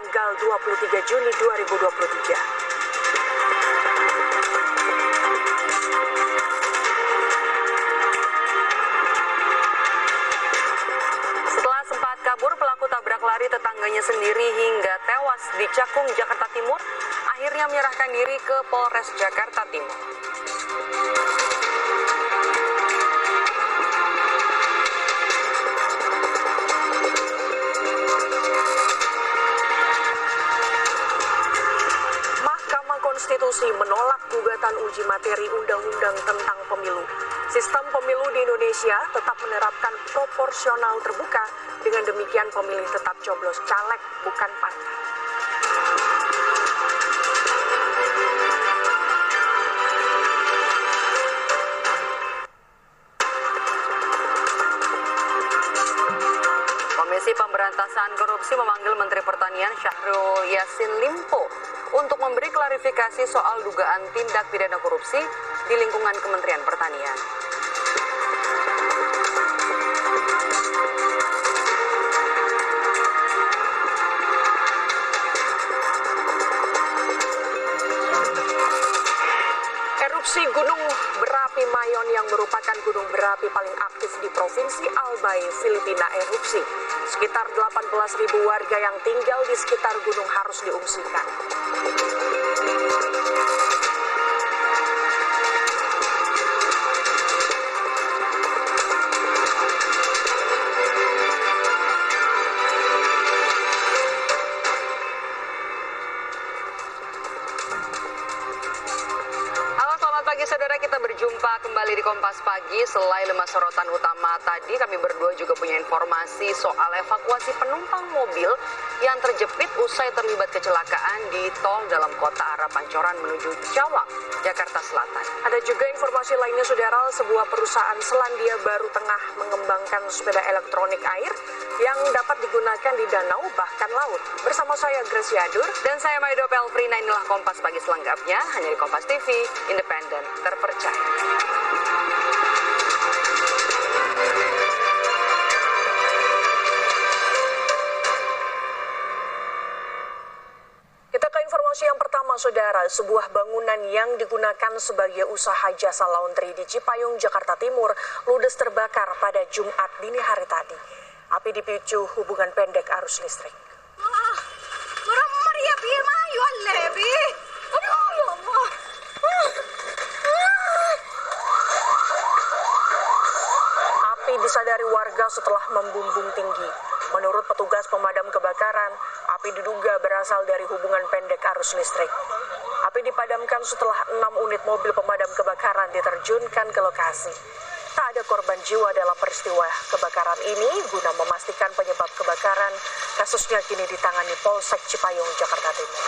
tanggal 23 Juli 2023. Kabur, pelaku tabrak lari tetangganya sendiri hingga tewas di Cakung, Jakarta Timur, akhirnya menyerahkan diri ke Polres Jakarta Timur. Mahkamah Konstitusi menolak gugatan uji materi Undang-Undang tentang Pemilu. Sistem pemilu di Indonesia tetap menerapkan proporsional terbuka. Dengan demikian pemilih tetap coblos caleg, bukan partai. Komisi Pemberantasan Korupsi memanggil Menteri Pertanian Syahrul Yassin Limpo untuk memberi klarifikasi soal dugaan tindak pidana korupsi di lingkungan Kementerian Pertanian. Erupsi Gunung Berapi Mayon yang merupakan gunung berapi paling aktif di Provinsi Albay, Filipina erupsi. Sekitar 18.000 warga yang tinggal di sekitar gunung harus diungsikan. Saudara, kita berjumpa kembali di Kompas Pagi. Selain 5 sorotan utama tadi, kami berdua juga punya informasi soal evakuasi penumpang mobil yang terjepit usai terlibat kecelakaan di tol dalam kota arah Pancoran menuju Cawang, Jakarta Selatan. Ada juga informasi lainnya, saudara, sebuah perusahaan Selandia Baru tengah mengembangkan sepeda elektronik air yang dapat digunakan di danau bahkan laut. Bersama saya Gracia Adur dan saya Maido Pelfrina, inilah Kompas Pagi selengkapnya hanya di Kompas TV, independen, terpercaya. Kita ke informasi yang pertama, saudara. Sebuah bangunan yang digunakan sebagai usaha jasa laundry di Cipayung, Jakarta Timur, ludes terbakar pada Jumat dini hari tadi. Api dipicu hubungan pendek arus listrik. Api disadari warga setelah membumbung tinggi. Menurut petugas pemadam kebakaran, api diduga berasal dari hubungan pendek arus listrik. Api dipadamkan setelah 6 unit mobil pemadam kebakaran diterjunkan ke lokasi. Tak ada korban jiwa dalam peristiwa kebakaran ini. Guna memastikan penyebab kebakaran, kasusnya kini ditangani Polsek Cipayung, Jakarta Timur.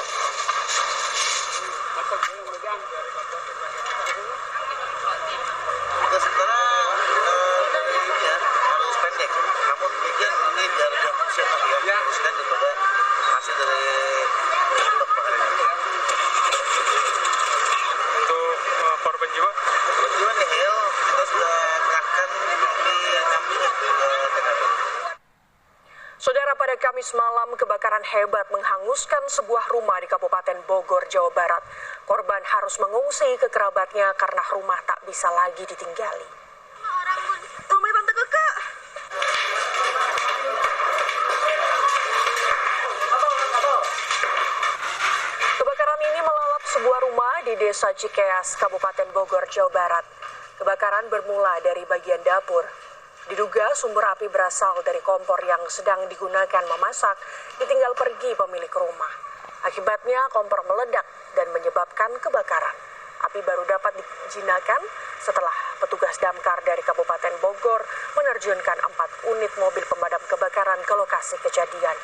Saudara, pada Kamis malam kebakaran hebat menghanguskan sebuah rumah di Kabupaten Bogor, Jawa Barat. Korban harus mengungsi ke kerabatnya karena rumah tak bisa lagi ditinggali. Kebakaran ini melalap sebuah rumah di Desa Cikeas, Kabupaten Bogor, Jawa Barat. Kebakaran bermula dari bagian dapur. Diduga sumber api berasal dari kompor yang sedang digunakan memasak, ditinggal pergi pemilik rumah. Akibatnya kompor meledak dan menyebabkan kebakaran. Api baru dapat dijinakan setelah petugas damkar dari Kabupaten Bogor menerjunkan 4 unit mobil pemadam kebakaran ke lokasi kejadian.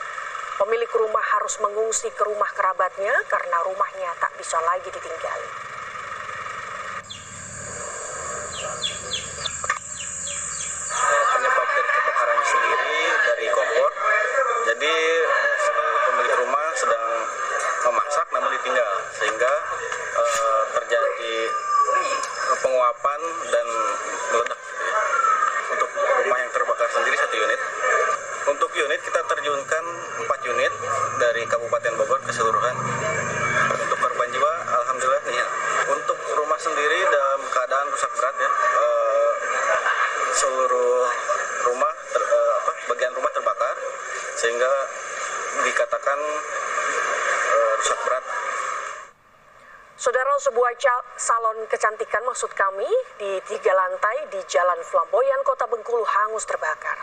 Pemilik rumah harus mengungsi ke rumah kerabatnya karena rumahnya tak bisa lagi ditinggali. Penyebab dari kebakaran sendiri dari kompor. Jadi pemilik rumah sedang memasak namun ditinggal sehingga terjadi penguapan dan meledak. Untuk rumah yang terbakar sendiri 1 unit. Untuk unit kita terjunkan 4 unit dari Kabupaten sebuah salon kecantikan maksud kami di 3 lantai di Jalan Flamboyan, Kota Bengkulu hangus terbakar.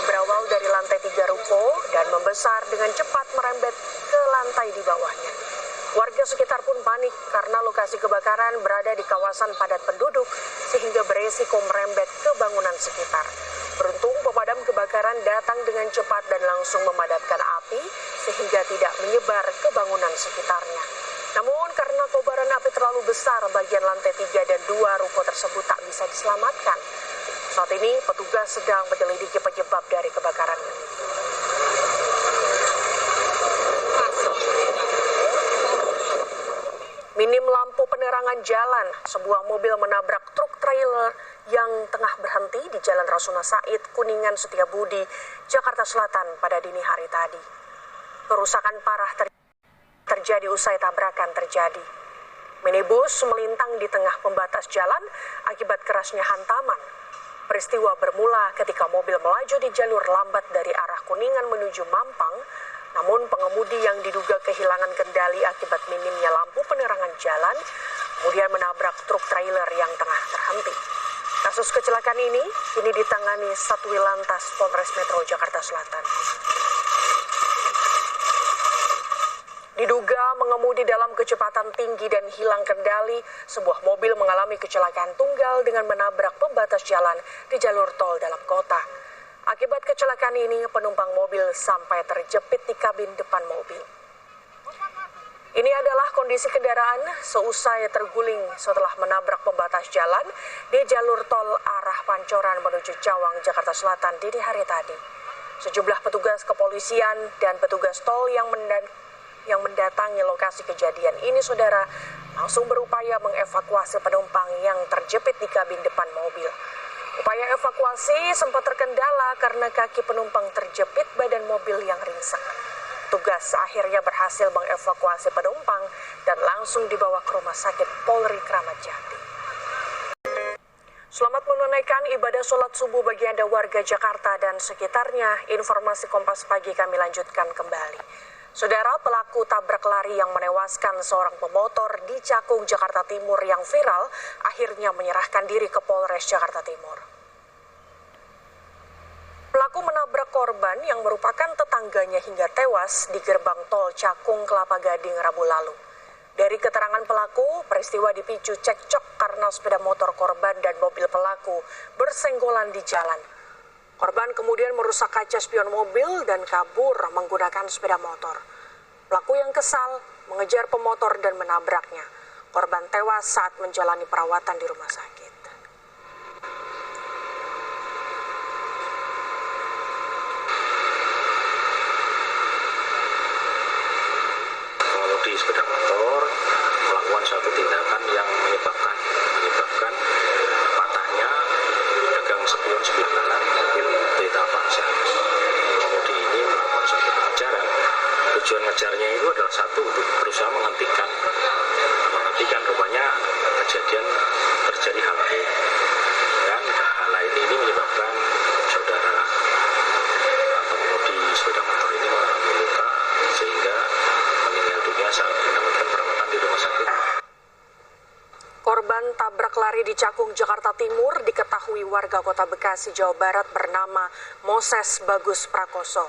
Berawal dari lantai 3 ruko dan membesar dengan cepat merembet ke lantai di bawahnya. Warga sekitar pun panik karena lokasi kebakaran berada di kawasan padat penduduk sehingga beresiko merembet ke bangunan sekitar. Beruntung pemadam kebakaran datang dengan cepat dan langsung memadamkan api sehingga tidak menyebar ke bangunan sekitarnya. Namun karena kobaran api terlalu besar, bagian lantai 3 dan 2 ruko tersebut tak bisa diselamatkan. Saat ini petugas sedang menyelidiki penyebab dari kebakaran. Minim lampu penerangan jalan, sebuah mobil menabrak truk trailer yang tengah berhenti di Jalan Rasuna Said, Kuningan Setiabudi, Jakarta Selatan pada dini hari tadi. Kerusakan parah terjadi usai tabrakan terjadi. Minibus melintang di tengah pembatas jalan akibat kerasnya hantaman. Peristiwa bermula ketika mobil melaju di jalur lambat dari arah Kuningan menuju Mampang, namun pengemudi yang diduga kehilangan kendali akibat minimnya lampu penerangan jalan, kemudian menabrak truk trailer yang tengah terhenti. Kasus kecelakaan ini kini ditangani Satwil Lantas Polres Metro Jakarta Selatan. Diduga mengemudi dalam kecepatan tinggi dan hilang kendali, sebuah mobil mengalami kecelakaan tunggal dengan menabrak pembatas jalan di jalur tol dalam kota. Akibat kecelakaan ini, penumpang mobil sampai terjepit di kabin depan mobil. Ini adalah kondisi kendaraan seusai terguling setelah menabrak pembatas jalan di jalur tol arah Pancoran menuju Cawang, Jakarta Selatan dini hari tadi. Sejumlah petugas kepolisian dan petugas tol yang mendatangi lokasi kejadian ini, saudara, langsung berupaya mengevakuasi penumpang yang terjepit di kabin depan mobil. Upaya evakuasi sempat terkendala karena kaki penumpang terjepit badan mobil yang ringsek. Tugas akhirnya berhasil mengevakuasi penumpang dan langsung dibawa ke Rumah Sakit Polri Kramat Jati. Selamat menunaikan ibadah sholat subuh bagi Anda warga Jakarta dan sekitarnya. Informasi Kompas Pagi kami lanjutkan kembali. Saudara, pelaku tabrak lari yang menewaskan seorang pemotor di Cakung, Jakarta Timur yang viral akhirnya menyerahkan diri ke Polres Jakarta Timur. Pelaku menabrak korban yang merupakan tetangganya hingga tewas di gerbang tol Cakung Kelapa Gading Rabu lalu. Dari keterangan pelaku, peristiwa dipicu cekcok karena sepeda motor korban dan mobil pelaku bersenggolan di jalan. Korban kemudian merusak kaca spion mobil dan kabur menggunakan sepeda motor. Pelaku yang kesal mengejar pemotor dan menabraknya. Korban tewas saat menjalani perawatan di rumah sakit. Pengemudi sepeda motor melakukan suatu tindakan yang menyebabkan patahnya gagang spion sebelah kanan mobil Toyota Avanza. Pengemudi ini melakukan suatu pengejaran. Tujuan ngejarnya itu adalah satu, untuk berusaha menghentikan rupanya kejadian terjadi hal lain. Dan hal lain ini menyebabkan saudara pengemudi sepeda motor ini mengalami luka sehingga meninggal dunia saat mendapatkan perawatan di rumah sakit. Korban tabrak lari di Cakung, Jakarta Timur diketahui warga Kota Bekasi, Jawa Barat bernama Moses Bagus Prakoso.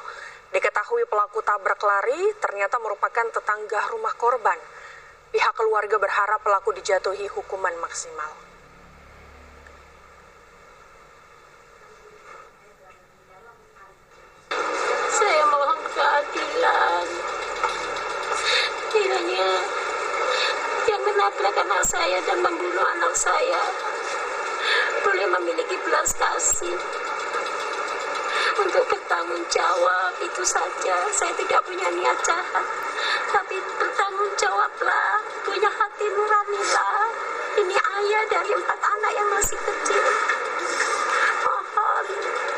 Diketahui pelaku tabrak lari ternyata merupakan tetangga rumah korban. Pihak keluarga berharap pelaku dijatuhi hukuman maksimal. Saya mohon keadilan. Kiranya yang menabrak anak saya dan membunuh anak saya boleh memiliki belas kasih untuk bertanggung jawab. Itu saja, saya tidak punya niat jahat, tapi bertanggung jawablah, punya hati nuranilah. Ini ayah dari 4 anak yang masih kecil. Mohon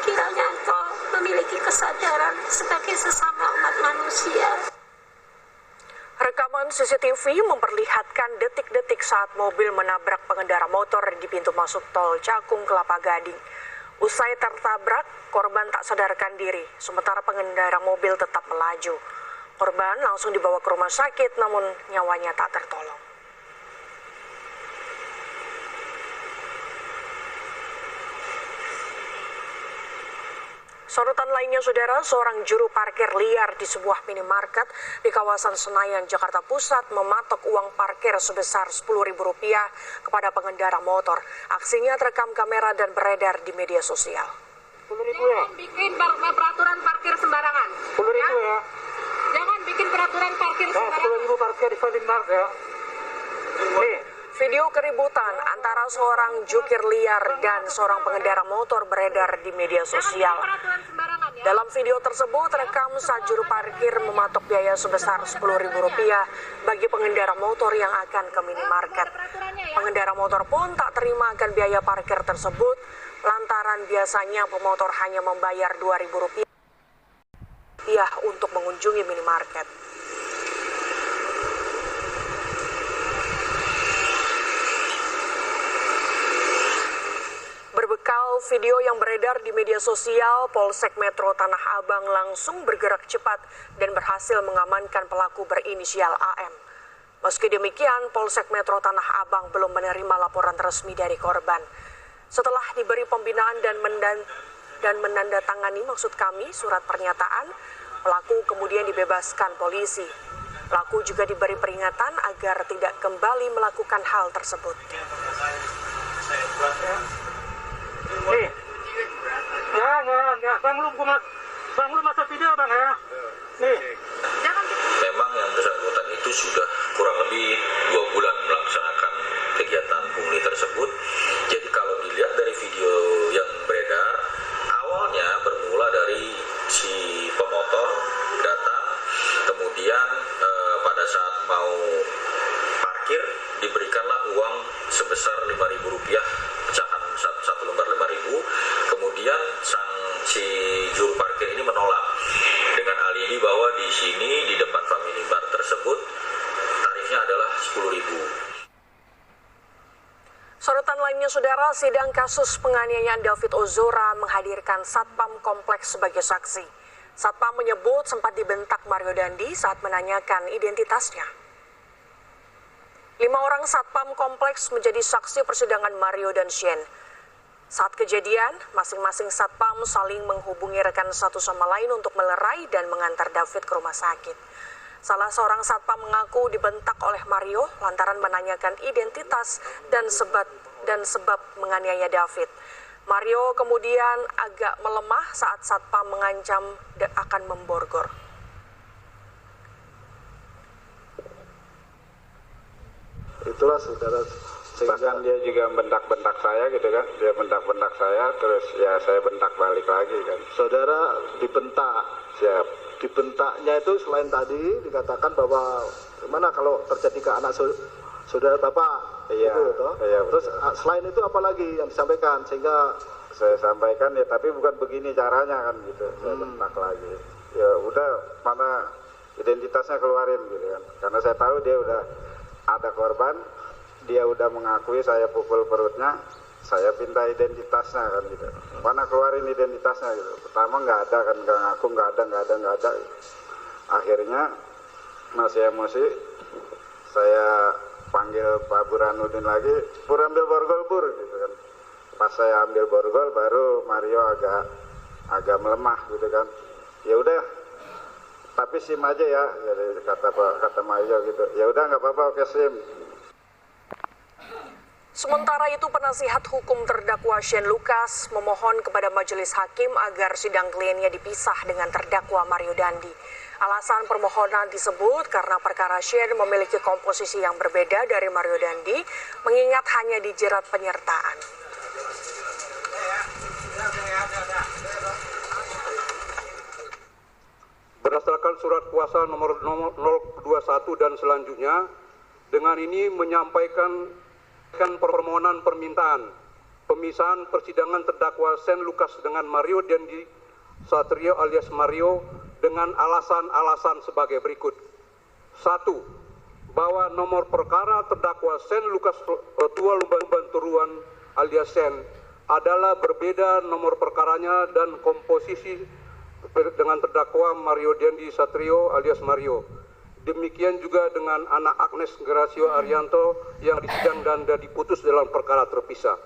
kiranya engkau memiliki kesadaran sebagai sesama umat manusia. Rekaman CCTV memperlihatkan detik-detik saat mobil menabrak pengendara motor di pintu masuk tol Cakung Kelapa Gading. Usai tertabrak, korban tak sadarkan diri, sementara pengendara mobil tetap melaju. Korban langsung dibawa ke rumah sakit namun nyawanya tak tertolong. Sorotan lainnya, saudara, seorang juru parkir liar di sebuah minimarket di kawasan Senayan, Jakarta Pusat mematok uang parkir sebesar Rp10.000 kepada pengendara motor. Aksinya terekam kamera dan beredar di media sosial. Jangan bikin peraturan parkir sembarangan. 10.000 ya. Jangan bikin peraturan parkir sembarangan. 10.000 parkir di Mart ya. Nih. Video keributan antara seorang jukir liar dan seorang pengendara motor beredar di media sosial. Dalam video tersebut terekam saat juru parkir mematok biaya sebesar Rp10.000 bagi pengendara motor yang akan ke minimarket. Pengendara motor pun tak terima akan biaya parkir tersebut lantaran biasanya pemotor hanya membayar Rp2.000 untuk mengunjungi minimarket. Berbekal video yang beredar di media sosial, Polsek Metro Tanah Abang langsung bergerak cepat dan berhasil mengamankan pelaku berinisial AM. Meski demikian, Polsek Metro Tanah Abang belum menerima laporan resmi dari korban. Setelah diberi pembinaan dan menandatangani surat pernyataan, pelaku kemudian dibebaskan polisi. Pelaku juga diberi peringatan agar tidak kembali melakukan hal tersebut. Nih. Ya, Bang lu masuk video Bang ya. Nih. Memang yang bersangkutan itu sudah kurang lebih 2 bulan melaksanakan kegiatan pungli tersebut. Jadi kalau dilihat dari video yang beredar, awalnya bermula dari si pemotor datang, kemudian pada saat mau parkir diberikanlah uang sebesar Rp5.000, pecahan satu lembar Rp5.000. Kemudian si juru parkir ini menolak dengan alibi bahwa di sini di depan Family Bar tersebut tarifnya adalah Rp10.000. Sorotan lainnya, saudara, sidang kasus penganiayaan David Ozora menghadirkan Satpam Kompleks sebagai saksi. Satpam menyebut sempat dibentak Mario Dandi saat menanyakan identitasnya. 5 orang Satpam Kompleks menjadi saksi persidangan Mario dan Shane. Saat kejadian, masing-masing Satpam saling menghubungi rekan satu sama lain untuk melerai dan mengantar David ke rumah sakit. Salah seorang Satpam mengaku dibentak oleh Mario lantaran menanyakan identitas dan sebab menganiaya David. Mario kemudian agak melemah saat Satpam mengancam akan memborgor. Itulah saudara, bahkan dia juga bentak-bentak saya gitu kan, dia bentak-bentak saya, terus ya saya bentak balik lagi kan. Saudara dibentak, siap. Dibentaknya itu selain tadi dikatakan bahwa gimana kalau terjadi ke anak saudara bapak, iya, gitu, toh? Iya. Terus selain itu apa lagi yang disampaikan sehingga saya sampaikan ya, tapi bukan begini caranya kan gitu, saya bentak lagi. Ya udah, mana identitasnya keluarin gitu kan, karena saya tahu dia udah ada korban, dia udah mengakui saya pukul perutnya, saya minta identitasnya kan gitu. Mana keluarin identitasnya gitu. Pertama nggak ada kan, nggak ngaku, nggak ada. Akhirnya masih emosi, saya panggil Pak Burhanuddin lagi, Pur ambil borgol Pur gitu kan. Pas saya ambil borgol baru Mario agak melemah gitu kan. Ya udah, tapi SIM aja ya, jadi kata Mario gitu. Ya udah nggak apa-apa, oke SIM. Sementara itu, penasihat hukum terdakwa Shane Lucas memohon kepada majelis hakim agar sidang kliennya dipisah dengan terdakwa Mario Dandi. Alasan permohonan disebut karena perkara Shane memiliki komposisi yang berbeda dari Mario Dandi, mengingat hanya dijerat penyertaan. Berdasarkan surat kuasa nomor 021 dan selanjutnya, dengan ini menyampaikan permohonan permintaan pemisahan persidangan terdakwa Shane Lucas dengan Mario Dandi Satrio alias Mario dengan alasan-alasan sebagai berikut. 1. Bahwa nomor perkara terdakwa Shane Lucas Tua Lumban Turuan alias Shane adalah berbeda nomor perkaranya dan komposisi dengan terdakwa Mario Dandi Satrio alias Mario. Demikian juga dengan anak Agnes Gracio Arianto yang disidang dan diputus dalam perkara terpisah.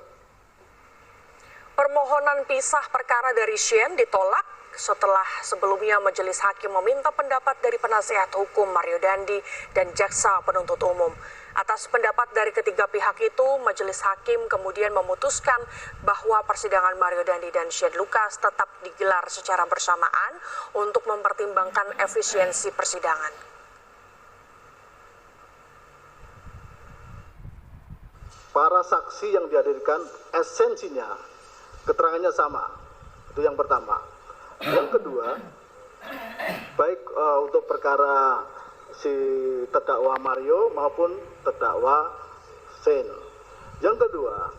Permohonan pisah perkara dari Shane ditolak setelah sebelumnya majelis hakim meminta pendapat dari penasihat hukum Mario Dandi dan jaksa penuntut umum. Atas pendapat dari ketiga pihak itu, majelis hakim kemudian memutuskan bahwa persidangan Mario Dandi dan Shane Lucas tetap digelar secara bersamaan untuk mempertimbangkan efisiensi persidangan. Para saksi yang dihadirkan esensinya keterangannya sama, itu yang pertama. Yang kedua, baik untuk perkara si terdakwa Mario maupun terdakwa Shane. Yang kedua,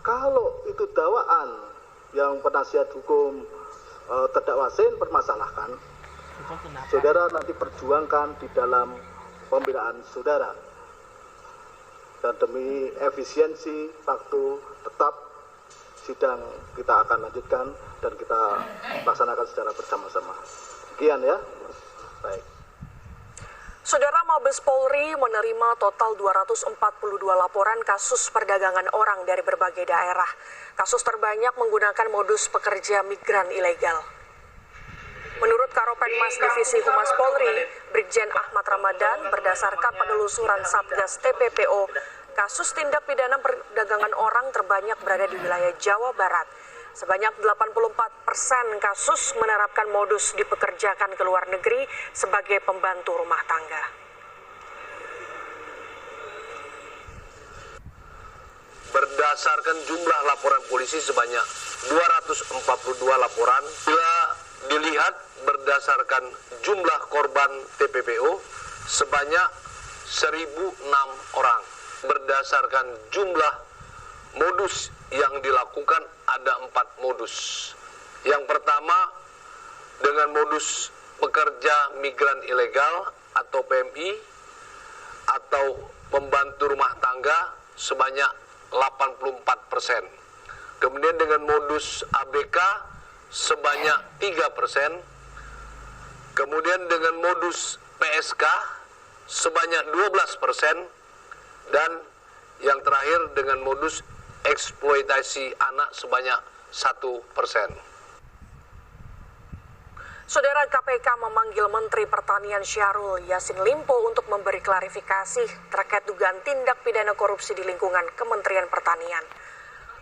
kalau itu dakwaan yang penasihat hukum terdakwa Shane permasalahkan, saudara nanti perjuangkan di dalam pembelaan saudara. Dan demi efisiensi waktu tetap sidang kita akan lanjutkan dan kita laksanakan secara bersama-sama. Sekian ya. Baik. Saudara, Mabes Polri menerima total 242 laporan kasus perdagangan orang dari berbagai daerah. Kasus terbanyak menggunakan modus pekerja migran ilegal. Menurut Karopenmas Divisi Humas Polri, Brigjen Ahmad Ramadan, berdasarkan penelusuran Satgas TPPO, kasus tindak pidana perdagangan orang terbanyak berada di wilayah Jawa Barat. Sebanyak 84% kasus menerapkan modus dipekerjakan ke luar negeri sebagai pembantu rumah tangga. Berdasarkan jumlah laporan polisi sebanyak 242 laporan, bila dilihat berdasarkan jumlah korban TPPO sebanyak 1.006 orang. Berdasarkan jumlah modus yang dilakukan ada 4 modus. Yang pertama dengan modus pekerja migran ilegal atau PMI atau pembantu rumah tangga sebanyak 84%. Kemudian dengan modus ABK sebanyak 3%. Kemudian dengan modus PSK sebanyak 12%. Dan yang terakhir dengan modus eksploitasi anak sebanyak 1%. Saudara, KPK memanggil Menteri Pertanian Syahrul Yassin Limpo untuk memberi klarifikasi terkait dugaan tindak pidana korupsi di lingkungan Kementerian Pertanian.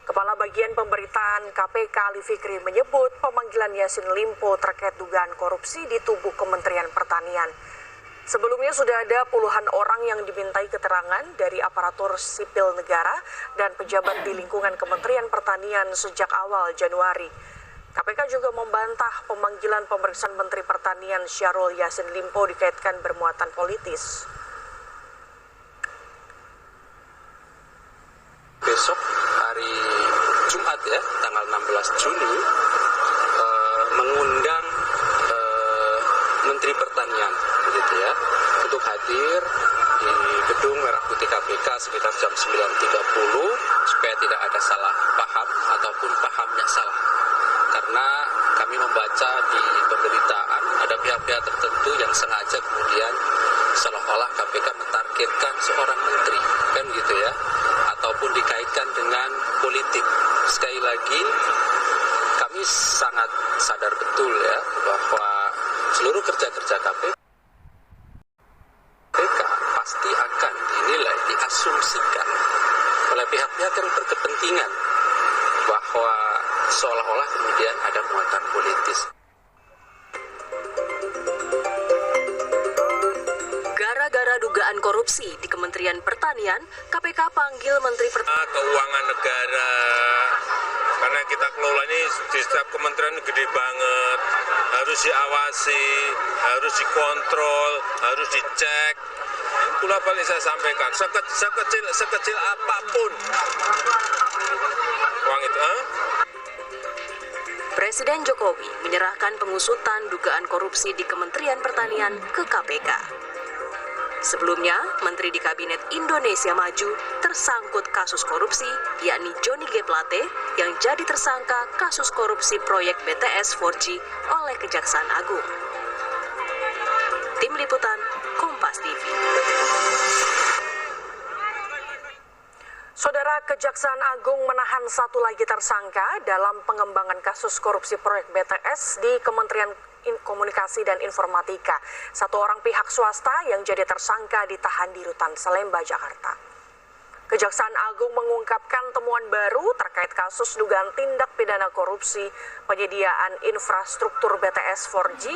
Kepala Bagian Pemberitaan KPK Ali Fikri menyebut pemanggilan Yassin Limpo terkait dugaan korupsi di tubuh Kementerian Pertanian. Sebelumnya sudah ada puluhan orang yang dimintai keterangan dari aparatur sipil negara dan pejabat di lingkungan Kementerian Pertanian sejak awal Januari. KPK juga membantah pemanggilan pemeriksaan Menteri Pertanian Syahrul Yassin Limpo dikaitkan bermuatan politis. Besok hari Jumat ya, tanggal 16 Juni mengundang Menteri Pertanian begitu ya, untuk hadir di gedung Merah Putih KPK sekitar jam 9.30 supaya tidak ada salah paham ataupun pahamnya salah. Karena kami membaca di pemberitaan ada pihak-pihak tertentu yang sengaja kemudian seolah-olah KPK mentargetkan seorang menteri, kan gitu ya, ataupun dikaitkan dengan politik. Sekali lagi, kami sangat sadar betul ya bahwa seluruh kerja-kerja KPK pasti akan dinilai, diasumsikan oleh pihak-pihak yang berkepentingan bahwa seolah-olah kemudian ada muatan politis. Gara-gara dugaan korupsi di Kementerian Pertanian, KPK panggil Menteri Pertanian. Keuangan negara, karena kita kelola ini di setiap kementerian gede banget, harus diawasi, harus dikontrol, harus dicek. Itulah paling saya sampaikan, sekecil apapun uang itu. Presiden Jokowi menyerahkan pengusutan dugaan korupsi di Kementerian Pertanian ke KPK. Sebelumnya, Menteri di Kabinet Indonesia Maju tersangkut kasus korupsi, yakni Johnny G. Plate yang jadi tersangka kasus korupsi proyek BTS 4G oleh Kejaksaan Agung. Tim Liputan, Kompas TV. Saudara, Kejaksaan Agung menahan satu lagi tersangka dalam pengembangan kasus korupsi proyek BTS di Kementerian Komunikasi dan Informatika. Satu orang pihak swasta yang jadi tersangka ditahan di Rutan Salemba, Jakarta. Kejaksaan Agung mengungkapkan temuan baru terkait kasus dugaan tindak pidana korupsi penyediaan infrastruktur BTS 4G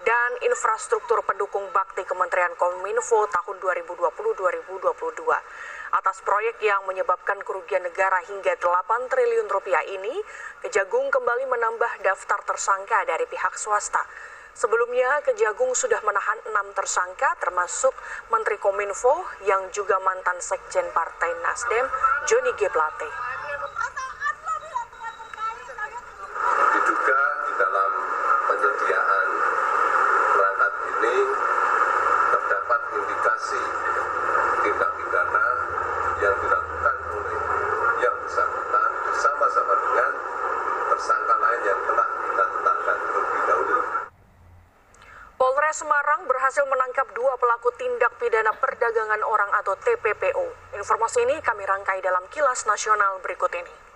dan infrastruktur pendukung bakti Kementerian Kominfo tahun 2020-2022. Atas proyek yang menyebabkan kerugian negara hingga 8 triliun rupiah ini, Kejagung kembali menambah daftar tersangka dari pihak swasta. Sebelumnya, Kejagung sudah menahan 6 tersangka termasuk Menteri Kominfo yang juga mantan Sekjen Partai Nasdem, Johnny G. Plate. Diduga di dalam penyediaan perangkat ini terdapat indikasi tindak pidana yang dilakukan oleh yang bersangkutan bersama-sama dengan tersangka lain yang telah kita tetapkan terlebih dahulu. Polres Semarang berhasil menangkap 2 pelaku tindak pidana perdagangan orang atau TPPO. Informasi ini kami rangkai dalam Kilas Nasional berikut ini.